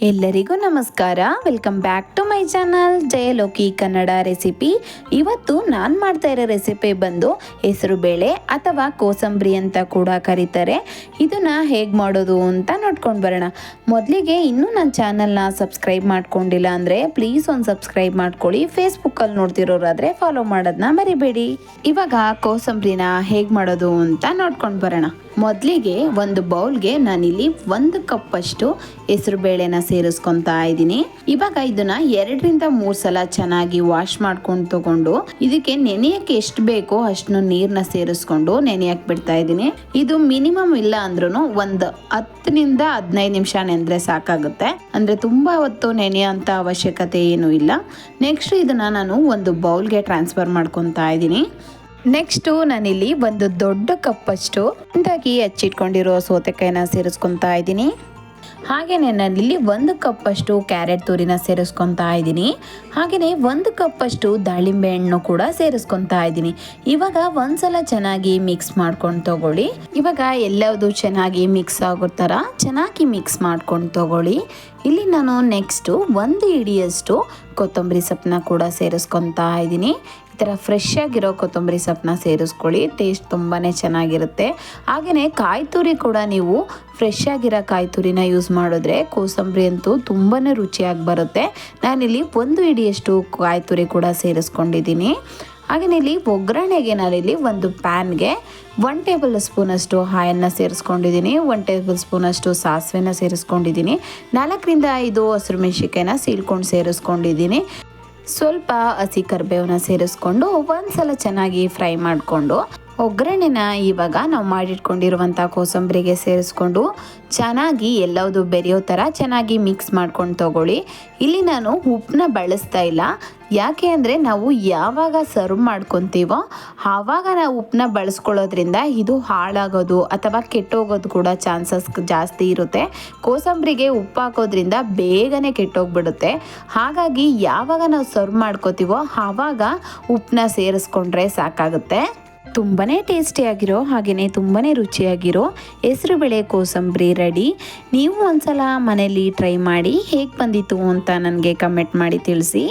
ಎಲ್ಲರಿಗೂ ನಮಸ್ಕಾರ. Welcome back to my channel Jayaloki Kannada recipe. ಇವತ್ತು ನಾನು ಮಾಡ್ತಾ ಇರೋ ರೆಸಿಪಿ ಬಂದು ಹೆಸರು ಬೇಳೆ ಅಥವಾ ಕೋಸಂಬರಿ ಅಂತ ಕೂಡ ಕರೀತಾರೆ. ಇದನ್ನು ಹೇಗೆ ಮಾಡೋದು ಅಂತ ನೋಡ್ಕೊಂಡು ಬರೋಣ. ಮೊದಲಿಗೆ ಇನ್ನೂ ನನ್ನ ಚಾನಲ್ನ ಸಬ್ಸ್ಕ್ರೈಬ್ ಮಾಡ್ಕೊಂಡಿಲ್ಲ ಅಂದರೆ ಪ್ಲೀಸ್ ಒಂದು ಸಬ್ಸ್ಕ್ರೈಬ್ ಮಾಡ್ಕೊಳ್ಳಿ. ಫೇಸ್ಬುಕ್ಕಲ್ಲಿ ನೋಡ್ತಿರೋರಾದರೆ ಫಾಲೋ ಮಾಡೋದನ್ನ ಮರಿಬೇಡಿ. ಇವಾಗ ಕೋಸಂಬರಿನ ಹೇಗೆ ಮಾಡೋದು ಅಂತ ನೋಡ್ಕೊಂಡು ಬರೋಣ. ಮೊದಲಿಗೆ ಒಂದು ಬೌಲ್ಗೆ ನಾನಿಲ್ಲಿ 1 ಕಪ್ಪಷ್ಟು ಹೆಸರು ಬೇಳೆನ ಸೇರಿಸ್ಕೊತಾ ಇದ್ದೀನಿ. ಇವಾಗ ಇದನ್ನ 2 ರಿಂದ 3 ಸಲ ಚೆನ್ನಾಗಿ ವಾಶ್ ಮಾಡ್ಕೊಂಡು ತಗೊಂಡು ಇದಕ್ಕೆ ನೆನೆಯಕ್ಕೆ ಎಷ್ಟು ಬೇಕೋ ಅಷ್ಟು ನೀರನ್ನ ಸೇರಿಸ್ಕೊಂಡು ನೆನೆಯಕ್ಕೆ ಬಿಡ್ತಾ ಇದ್ದೀನಿ. ಇದು ಮಿನಿಮಮ್ ಇಲ್ಲ ಅಂದ್ರೂ ಒಂದು 10 ನಿಂದ 15 ನಿಮಿಷ ನೆಂದ್ರೆ ಸಾಕಾಗುತ್ತೆ. ಅಂದ್ರೆ ತುಂಬಾ ಹೊತ್ತು ನೆನೆಯೋಂಥ ಅವಶ್ಯಕತೆ ಏನೂ ಇಲ್ಲ. ನೆಕ್ಸ್ಟ್ ಇದನ್ನ ನಾನು ಒಂದು ಬೌಲ್ಗೆ ಟ್ರಾನ್ಸ್ಫರ್ ಮಾಡ್ಕೊತಾ ಇದ್ದೀನಿ. ನೆಕ್ಸ್ಟು ನಾನಿಲ್ಲಿ ಒಂದು ದೊಡ್ಡ ಕಪ್ಪಷ್ಟು ಉಂಟಾಗಿ ಹಚ್ಚಿಟ್ಕೊಂಡಿರೋ ಸೌತೆಕಾಯಿನ ಸೇರಿಸ್ಕೊತಾ ಇದ್ದೀನಿ. ಹಾಗೆಯೇ ನಾನಿಲ್ಲಿ 1 ಕಪ್ಪಷ್ಟು ಕ್ಯಾರೆಟ್ ತುರಿನ ಸೇರಿಸ್ಕೊತಾ ಇದ್ದೀನಿ. ಹಾಗೆಯೇ 1 ಕಪ್ಪಷ್ಟು ದಾಳಿಂಬೆ ಹಣ್ಣು ಕೂಡ ಸೇರಿಸ್ಕೊತಾ ಇದ್ದೀನಿ. ಇವಾಗ ಒಂದ್ಸಲ ಚೆನ್ನಾಗಿ ಮಿಕ್ಸ್ ಮಾಡ್ಕೊಂಡು ತಗೊಳ್ಳಿ. ಇವಾಗ ಎಲ್ಲವುದು ಚೆನ್ನಾಗಿ ಮಿಕ್ಸ್ ಆಗೋ ಥರ ಚೆನ್ನಾಗಿ ಮಿಕ್ಸ್ ಮಾಡ್ಕೊಂಡು ತಗೊಳ್ಳಿ. ಇಲ್ಲಿ ನಾನು ನೆಕ್ಸ್ಟು 1 ಹಿಡಿಯಷ್ಟು ಕೊತ್ತಂಬರಿ ಸೊಪ್ಪನ್ನ ಕೂಡ ಸೇರಿಸ್ಕೊತಾ ಇದ್ದೀನಿ. ಈ ಥರ ಫ್ರೆಶ್ ಆಗಿರೋ ಕೊತ್ತಂಬರಿ ಸೊಪ್ಪನ್ನ ಸೇರಿಸ್ಕೊಳ್ಳಿ, ಟೇಸ್ಟ್ ತುಂಬಾ ಚೆನ್ನಾಗಿರುತ್ತೆ. ಹಾಗೆಯೇ ಕಾಯಿ ತುರಿ ಕೂಡ ನೀವು ಫ್ರೆಶ್ ಆಗಿರೋ ಕಾಯಿ ತುರಿನ ಯೂಸ್ ಮಾಡಿದ್ರೆ ಕೋಸಂಬರಿ ಅಂತೂ ತುಂಬಾ ರುಚಿಯಾಗಿ ಬರುತ್ತೆ. ನಾನಿಲ್ಲಿ 1 ಹಿಡಿಯಷ್ಟು ಕಾಯಿ ತುರಿ ಕೂಡ ಸೇರಿಸ್ಕೊಂಡಿದ್ದೀನಿ. ಹಾಗೆಯೇ ಇಲ್ಲಿ ಒಗ್ಗರಣೆಗೆ ನಾನಿಲ್ಲಿ ಒಂದು ಪ್ಯಾನ್ಗೆ 1 ಟೇಬಲ್ ಸ್ಪೂನಷ್ಟು ಆಯಿಲ್ನ ಸೇರಿಸ್ಕೊಂಡಿದ್ದೀನಿ. 1 ಟೇಬಲ್ ಸ್ಪೂನಷ್ಟು ಸಾಸಿವೆನ ಸೇರಿಸ್ಕೊಂಡಿದ್ದೀನಿ. 4 ರಿಂದ 5 ಹಸಿರು ಮೆಣಸಿನ್ಕಾಯಿನ ಸೀಳ್ಕೊಂಡು ಸೇರಿಸ್ಕೊಂಡಿದ್ದೀನಿ. ಸ್ವಲ್ಪ ಹಸಿ ಕರಿಬೇವನ್ನ ಸೇರಿಸ್ಕೊಂಡು ಒಂದ್ಸಲ ಚೆನ್ನಾಗಿ ಫ್ರೈ ಮಾಡಿಕೊಂಡು ಒಗ್ಗರಣೆನ ಇವಾಗ ನಾವು ಮಾಡಿಟ್ಕೊಂಡಿರುವಂಥ ಕೋಸಂಬರಿಗೆ ಸೇರಿಸ್ಕೊಂಡು ಚೆನ್ನಾಗಿ ಎಲ್ಲವುದು ಬೆರೆಯೋ ಥರ ಚೆನ್ನಾಗಿ ಮಿಕ್ಸ್ ಮಾಡ್ಕೊಂಡು ತಗೊಳ್ಳಿ. ಇಲ್ಲಿ ನಾನು ಉಪ್ಪನ್ನ ಬಳಸ್ತಾ ಇಲ್ಲ. ಯಾಕೆ ಅಂದರೆ ನಾವು ಯಾವಾಗ ಸರ್ವ್ ಮಾಡ್ಕೊತೀವೋ ಆವಾಗ ನಾವು ಉಪ್ಪನ್ನ ಬಳಸ್ಕೊಳ್ಳೋದ್ರಿಂದ ಇದು ಹಾಳಾಗೋದು ಅಥವಾ ಕೆಟ್ಟೋಗೋದು ಕೂಡ ಚಾನ್ಸಸ್ ಜಾಸ್ತಿ ಇರುತ್ತೆ. ಕೋಸಂಬರಿಗೆ ಉಪ್ಪು ಹಾಕೋದ್ರಿಂದ ಬೇಗನೆ ಕೆಟ್ಟೋಗ್ಬಿಡುತ್ತೆ. ಹಾಗಾಗಿ ಯಾವಾಗ ನಾವು ಸರ್ವ್ ಮಾಡ್ಕೋತೀವೋ ಆವಾಗ ಉಪ್ಪನ್ನ ಸೇರಿಸ್ಕೊಂಡ್ರೆ ಸಾಕಾಗುತ್ತೆ. ತುಂಬಾ ಟೇಸ್ಟಿಯಾಗಿರೋ ಹಾಗೆಯೇ ತುಂಬಾ ರುಚಿಯಾಗಿರೋ ಹೆಸರುಬೇಳೆ ಕೋಸಂಬರಿ ರೆಡಿ. ನೀವು ಒಂದ್ಸಲ ಮನೇಲಿ ಟ್ರೈ ಮಾಡಿ ಹೇಗೆ ಬಂದಿತ್ತು ಅಂತ ನನಗೆ ಕಮೆಂಟ್ ಮಾಡಿ ತಿಳಿಸಿ.